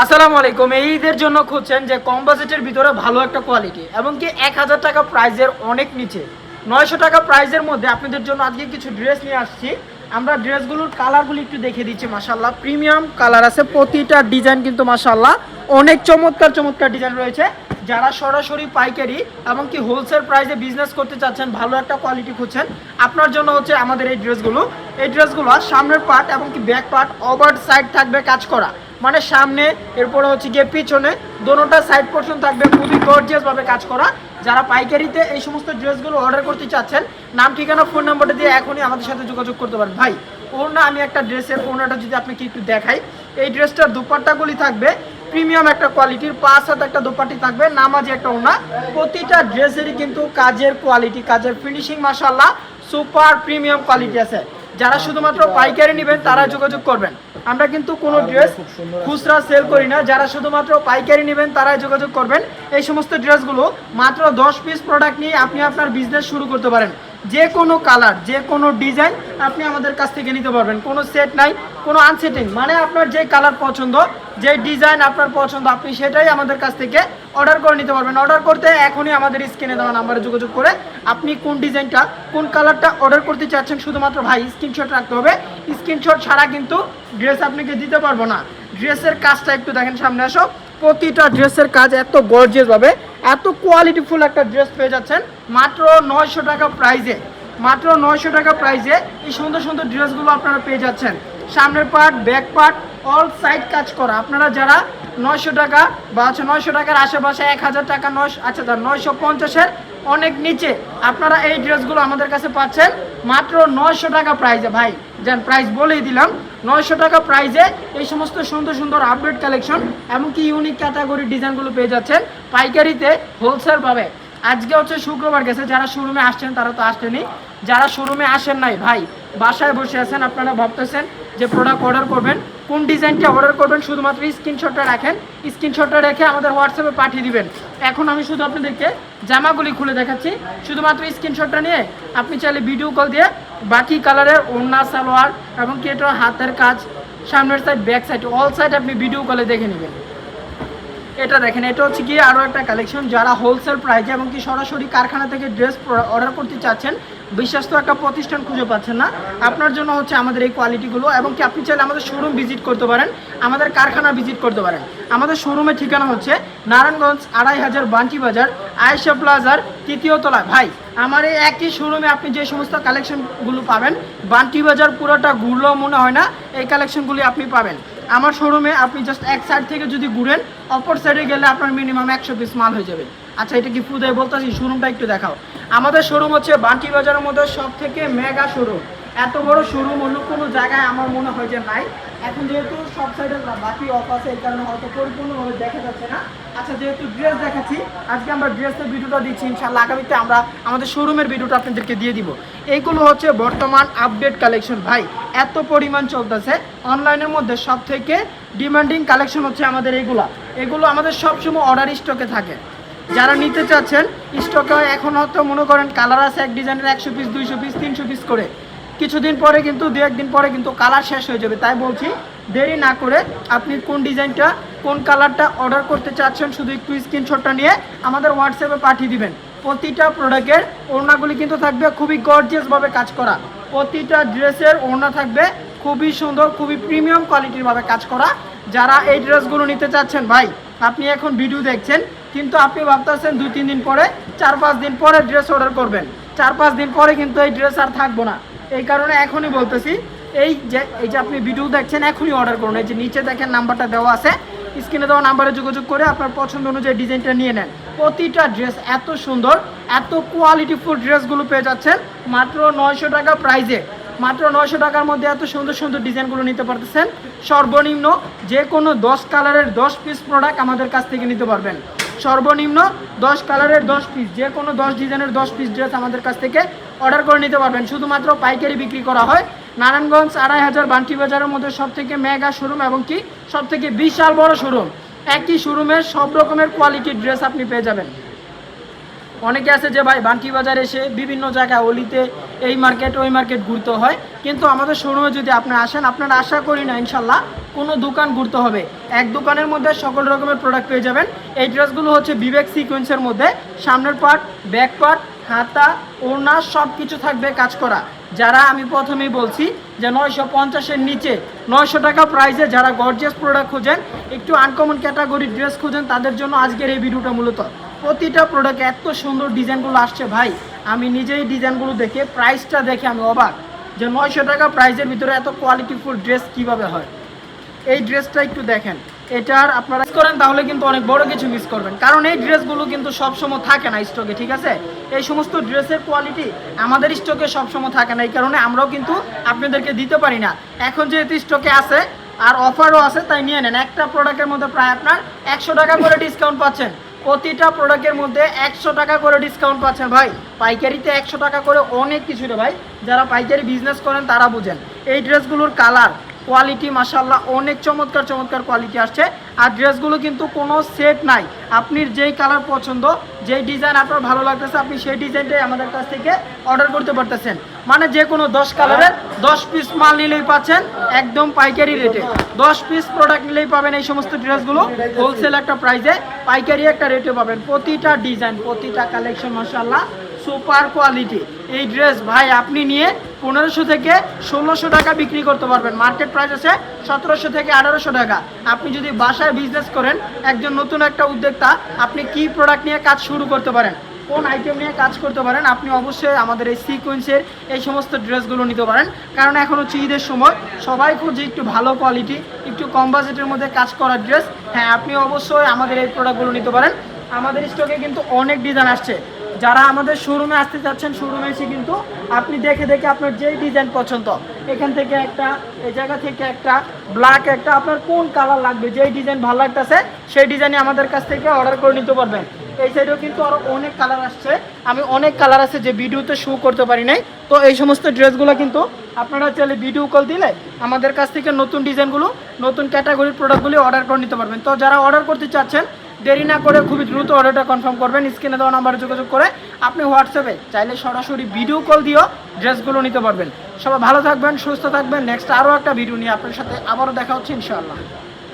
আসসালামু আলাইকুম। এই ঈদের জন্য খুঁজছেন যে কম বাজেটের ভিতরে ভালো একটা কোয়ালিটি এবং কি 1000 টাকা প্রাইজের অনেক নিচে 900 টাকা প্রাইজের মধ্যে আপনাদের জন্য আজকে কিছু ড্রেস নিয়ে আসছি। আমরা ড্রেসগুলোর কালারগুলো একটু দেখে দিচ্ছি। মাশাআল্লাহ প্রিমিয়াম কালার আছে, প্রতিটা ডিজাইন কিন্তু মাশাআল্লাহ অনেক চমৎকার চমৎকার ডিজাইন রয়েছে। যারা সরাসরি পাইকারি এবং কি হোলসেল প্রাইসে বিজনেস করতে চাচ্ছেন, ভালো একটা কোয়ালিটি খুঁজছেন, আপনার জন্য হচ্ছে আমাদের এই ড্রেসগুলো। এই ড্রেসগুলো সামনের পার্ট এবং কি ব্যাক পার্ট ওভার সাইড থাকবে কাজ করা, মানে সামনে এরপরে হচ্ছে গিয়ে পিছনে দোনোটা সাইড পোর্শন থাকবে খুবই গর্জিয়াস ভাবে কাজ করা। যারা পাইকারিতে এই সমস্ত ড্রেসগুলো অর্ডার করতে চাচ্ছেন, নাম ঠিকানা ফোন নাম্বারটা দিয়ে এখনই আমাদের সাথে যোগাযোগ করতে পারেন। ভাই ওড়না, আমি একটা ড্রেসের ওড়নাটা যদি আপনাকে একটু দেখাই, এই ড্রেসটার দুপাট্টাগুলি থাকবে প্রিমিয়াম একটা কোয়ালিটির, 5 হাত একটা দুপাট্টি থাকবে, নামাজি একটা ওড়না। প্রতিটা ড্রেসেরই কিন্তু কাজের কোয়ালিটি, কাজের ফিনিশিং মাশাআল্লাহ সুপার প্রিমিয়াম কোয়ালিটি আছে। যারা শুধুমাত্র পাইকারি নেবেন তারা যোগাযোগ করবেন। আমরা কিন্তু কোনো ড্রেস খুচরা সেল করি না, যারা শুধুমাত্র পাইকারি নেবেন তারাই যোগাযোগ করবেন। এই সমস্ত ড্রেসগুলো মাত্র 10 পিস প্রোডাক্ট নিয়ে আপনি আপনার বিজনেস শুরু করতে পারেন। যে কোনো কালার, যে কোনো ডিজাইন আপনি আমাদের কাছ থেকে নিতে পারবেন। কোনো সেট নাই, কোনো আনসেটিং, মানে আপনার যে কালার পছন্দ, যে ডিজাইন আপনার পছন্দ, আপনি সেটাই আমাদের কাছ থেকে অর্ডার করে নিতে পারবেন। অর্ডার করতে এখনই আমাদের স্ক্রিনে দেওয়া নাম্বারে যোগাযোগ করে আপনি কোন ডিজাইনটা, কোন কালারটা অর্ডার করতে চাচ্ছেন শুধুমাত্র ভাই স্ক্রিনশট রাখতে হবে। স্ক্রিনশট ছাড়া কিন্তু ড্রেস আপনাকে দিতে পারবো না। ড্রেসের কাজটা একটু দেখেন, সামনে আসো। প্রতিটা ড্রেসের কাজ এত গর্জিয়াস ভাবে, এত কোয়ালিটিফুল একটা ড্রেস পেয়ে যাচ্ছেন মাত্র 900 টাকা প্রাইজে। মাত্র 900 টাকা প্রাইজে এই সুন্দর সুন্দর ড্রেসগুলো আপনারা পেয়ে যাচ্ছেন। সামনের part, back part, all side কাজ করা। আপনারা যারা 900 টাকা বা 900 টাকার আশেপাশে, 1000 টাকা, 950-এর অনেক নিচে আপনারা এই ড্রেসগুলো আমাদের কাছে পাচ্ছেন মাত্র 900 টাকা প্রাইজে। ভাই যেন প্রাইস বলেই দিলাম, 900 টাকা প্রাইজে এই সমস্ত সুন্দর সুন্দর আপডেট কালেকশন এমনকি ইউনিক ক্যাটাগরি ডিজাইনগুলো পেয়ে যাচ্ছেন পাইকারিতে হোলসেল ভাবে। আজকে হচ্ছে শুক্রবার গেছে, যারা শোরুমে আসছেন তারা তো আসছেনই, যারা শোরুমে আসেন নাই ভাই বাসায় বসে আছেন, আপনারা ভাবতেছেন যে প্রোডাক্ট অর্ডার করবেন, কোন ডিজাইনটা অর্ডার করবেন, শুধুমাত্র স্ক্রিনশটটা রাখেন। স্ক্রিনশটটা রেখে আমাদের হোয়াটসঅ্যাপে পাঠিয়ে দিবেন। এখন আমি শুধু আপনাদেরকে জামাগুলি খুলে দেখাচ্ছি, শুধুমাত্র স্ক্রিনশটটা নিয়ে আপনি চাইলে ভিডিও কল দিয়ে বাকি কালারের ওড়না, সালোয়ার এবং কি এটা হাতের কাজ, সামনের side, back side, all side আপনি ভিডিও কলে দেখে নেবেন। এটা দেখেন, এটা হচ্ছে কি আরও একটা কালেকশন। যারা হোলসেল প্রাইজে এবং কি সরাসরি কারখানা থেকে ড্রেস অর্ডার করতে চাচ্ছেন, বিশ্বাস তো একটা প্রতিষ্ঠান খুঁজে পাচ্ছেন না, আপনার জন্য হচ্ছে আমাদের এই কোয়ালিটিগুলো। এবং কি আপনি চাইলে আমাদের শোরুম ভিজিট করতে পারেন, আমাদের কারখানা ভিজিট করতে পারেন। আমাদের শোরুমের ঠিকানা হচ্ছে নারায়ণগঞ্জ 2500 বান্টি বাজার, আয়েশা প্লাজার 3য় তলায়। ভাই আমার এই একই শোরুমে আপনি যে সমস্ত কালেকশনগুলো পাবেন, বান্টি বাজার পুরোটা ঘুরলেও মনে হয় না এই কালেকশনগুলি আপনি পাবেন আমার শোরুমে। আপনি জাস্ট এক সাইড থেকে যদি ঘুরেন, অপর সাইডে গেলে আপনার মিনিমাম 100 পিস মাল হয়ে যাবে। আচ্ছা, এটা কি ফুদাই বলতেছি, শোরুমটা একটু দেখাও। আমাদের শোরুম হচ্ছে বান্টি বাজারের মধ্যে সব থেকে মেগা শোরুম। এত বড় শোরুম অন্য কোনো জায়গায় আমার মনে হয় যে নাই। এখন যেহেতু সব সাইডে বাকি অফ আছে, এই কারণে হয়তো পরিপূর্ণভাবে দেখা যাচ্ছে না। আচ্ছা, যেহেতু ড্রেস দেখাচ্ছি, আজকে আমরা ড্রেসের ভিডিওটা দিচ্ছি, ইনশাআল্লাহ আগামীতে আমরা আমাদের শোরুমের ভিডিওটা আপনাদেরকে দিয়ে দিব। এইগুলো হচ্ছে বর্তমান আপডেট কালেকশন। ভাই এত পরিমাণ চলতেছে অনলাইনের মধ্যে, সব থেকে ডিমান্ডিং কালেকশন হচ্ছে আমাদের এগুলো আমাদের সবসময় অর্ডার স্টকে থাকে। যারা নিতে চাচ্ছেন স্টকে এখন হয়তো মনে করেন কালার আছে এক ডিজাইনের 100 পিস, 200 পিস, 300 পিস করে। কিছুদিন পরে কিন্তু, 2-1 দিন পরে কিন্তু কালার শেষ হয়ে যাবে। তাই বলছি দেরি না করে আপনি কোন ডিজাইনটা, কোন কালারটা অর্ডার করতে চাচ্ছেন, শুধু একটু স্ক্রিনশটটা নিয়ে আমাদের হোয়াটসঅ্যাপে পাঠিয়ে দিবেন। প্রতিটা প্রোডাক্টের ওড়নাগুলি কিন্তু থাকবে খুবই গর্জিয়াসভাবে কাজ করা। প্রতিটা ড্রেসের ওড়না থাকবে খুবই সুন্দর, খুবই প্রিমিয়াম কোয়ালিটির ভাবে কাজ করা। যারা এই ড্রেসগুলো নিতে চাচ্ছেন, ভাই আপনি এখন ভিডিও দেখছেন কিন্তু আপনি ভাবতেছেন 2-3 দিন পরে, 4-5 দিন পরে ড্রেস অর্ডার করবেন। 4-5 দিন পরে কিন্তু এই ড্রেস আর থাকবো না। এই কারণে এখনই বলতেছি, এই যে আপনি ভিডিও দেখছেন এখনই অর্ডার করুন। এই যে নিচে দেখেন নাম্বারটা দেওয়া আছে, স্ক্রিনে দেওয়া নাম্বারে যোগাযোগ করে আপনার পছন্দ অনুযায়ী ডিজাইনটা নিয়ে নেন। প্রতিটা ড্রেস এত সুন্দর, এত কোয়ালিটিফুল ড্রেসগুলো পেয়ে যাচ্ছেন মাত্র 900 টাকা প্রাইজে। মাত্র 900 টাকার মধ্যে এত সুন্দর সুন্দর ডিজাইনগুলো নিতে পারতেছেন। সর্বনিম্ন যে কোনো 10 কালারের 10 পিস প্রোডাক্ট আমাদের কাছ থেকে নিতে পারবেন। সর্বনিম্ন 10 কালারের 10 পিস, যে কোনো 10 ডিজাইনের 10 পিস ড্রেস আমাদের কাছ থেকে অর্ডার করে নিতে পারবেন। শুধুমাত্র পাইকারি বিক্রি করা হয় নারায়ণগঞ্জ 2500 বান্টি বাজারের মধ্যে সব থেকে মেগা শোরুম এবং কি সব থেকে বিশাল বড় শোরুম। একই শোরুমের সব রকমের কোয়ালিটির ড্রেস আপনি পেয়ে যাবেন। অনেকে আছে যে ভাই বান্টি বাজার এসে বিভিন্ন জায়গায় অলিতে এই মার্কেট ওই মার্কেট ঘুরতে হয়, কিন্তু আমাদের শোরুমে যদি আপনি আসেন, আপনারা আশা করি না ইনশাল্লাহ কোনো দোকান ঘুরতে হবে, এক দোকানের মধ্যে সকল রকমের প্রোডাক্ট পেয়ে যাবেন। এই ড্রেসগুলো হচ্ছে বিবেক সিকোয়েন্সের মধ্যে, সামনের পার্ট, ব্যাক পার্ট, হাতা, ওড়না সব কিছু থাকবে কাজ করা। যারা আমি প্রথমেই বলছি যে 950-এর নিচে 900 টাকা প্রাইসে যারা গর্জিয়াস প্রোডাক্ট খোঁজেন, একটু আনকমন ক্যাটাগরির ড্রেস খোঁজেন, তাদের জন্য আজকের এই ভিডিওটা মূলত। প্রতিটা প্রোডাক্ট এত সুন্দর ডিজাইনগুলো আসছে ভাই, আমি নিজেই ডিজাইনগুলো দেখে প্রাইসটা দেখে আমি অবাক যে 900 টাকা প্রাইসের ভিতরে এত কোয়ালিটিফুল ড্রেস কিভাবে হয়। এই ড্রেসটা একটু দেখেন, এটার আপনারা মিস করেন তাহলে কিন্তু অনেক বড় কিছু মিস করবেন, কারণ এই ড্রেসগুলো কিন্তু সবসময় থাকে না স্টকে, ঠিক আছে? এই সমস্ত ড্রেসের কোয়ালিটি আমাদের স্টকে সবসময় থাকে না, এই কারণে আমরাও কিন্তু আপনাদেরকে দিতে পারি না। এখন যেহেতু স্টকে আছে আর অফারও আছে, তাই নিয়ে নেন। একটা প্রোডাক্টের মধ্যে প্রায় আপনার 100 টাকা করে ডিসকাউন্ট পাচ্ছেন, প্রতিটা প্রোডাক্টের মধ্যে 100 টাকা করে ডিসকাউন্ট পাচ্ছেন ভাই। পাইকারিতে 100 টাকা করে অনেক কিছু রে ভাই, যারা পাইকারি বিজনেস করেন তারা বুঝেন। এই ড্রেসগুলোর কালার কোয়ালিটি মাশাআল্লাহ অনেক চমৎকার চমৎকার কোয়ালিটি আসছে, আর ড্রেসগুলো কিন্তু কোনো সেট নাই। আপনি যেই কালার পছন্দ, যেই ডিজাইন আপনার ভালো লাগতেছে, আপনি সেই ডিজাইনটাই আমাদের কাছ থেকে অর্ডার করতে পারতেছেন। মানে যে কোনো 10 কালারের 10 পিস মাল নিলেই পাচ্ছেন একদম পাইকারি রেটে। 10 পিস প্রোডাক্ট নিলেই পাবেন এই সমস্ত ড্রেসগুলো হোলসেল একটা প্রাইসে, পাইকারি একটা রেটে পাবেন। প্রতিটা ডিজাইন, প্রতিটা কালেকশন মাশাআল্লাহ সুপার কোয়ালিটি। এই ড্রেস ভাই আপনি নিয়ে 1500 থেকে 1600 টাকা বিক্রি করতে পারবেন। মার্কেট প্রাইস আছে 1700 থেকে 1800 টাকা। আপনি যদি বাসায় বিজনেস করেন, একজন নতুন একটা উদ্যোক্তা, আপনি কি প্রোডাক্ট নিয়ে কাজ শুরু করতে পারেন, কোন আইটেম নিয়ে কাজ করতে পারেন, আপনি অবশ্যই আমাদের এই সিকোয়েন্সের এই সমস্ত ড্রেসগুলো নিতে পারেন। কারণ এখন হচ্ছে ঈদের সময়, সবাই খুঁজে একটু ভালো কোয়ালিটি, একটু কম বাজেটের মধ্যে কাজ করার ড্রেস। হ্যাঁ, আপনি অবশ্যই আমাদের এই প্রোডাক্টগুলো নিতে পারেন। আমাদের স্টকে কিন্তু অনেক ডিজাইন আসছে। যারা আমাদের শোরুমে আসতে চাচ্ছেন, শোরুমে এসে কিন্তু আপনি দেখে দেখে আপনার যেই ডিজাইন পছন্দ, এখান থেকে একটা, এই জায়গা থেকে একটা, ব্ল্যাক একটা, আপনার কোন কালার লাগবে, যেই ডিজাইন ভালো লাগতেছে সেই ডিজাইনে আমাদের কাছ থেকে অর্ডার করে নিতে পারবেন। এই সাইডেও কিন্তু আরও অনেক কালার আসছে, আমি অনেক কালার আছে যে ভিডিওতে শো করতে পারি নাই। তো এই সমস্ত ড্রেসগুলো কিন্তু আপনারা চাইলে ভিডিও কল দিলে আমাদের কাছ থেকে নতুন ডিজাইনগুলো, নতুন ক্যাটাগরির প্রোডাক্টগুলি অর্ডার করে নিতে পারবেন। তো যারা অর্ডার করতে চাচ্ছেন, দেরি না করে খুবই দ্রুত অর্ডারটা কনফার্ম করবেন। স্ক্রিনে দেওয়া নাম্বারে যোগাযোগ করে আপনি হোয়াটসঅ্যাপে চাইলে সরাসরি ভিডিও কল দিয়েও ড্রেসগুলো নিতে পারবেন। সবাই ভালো থাকবেন, সুস্থ থাকবেন। নেক্সট আরও একটা ভিডিও নিয়ে আপনার সাথে আবারও দেখা হচ্ছে ইনশাআল্লাহ।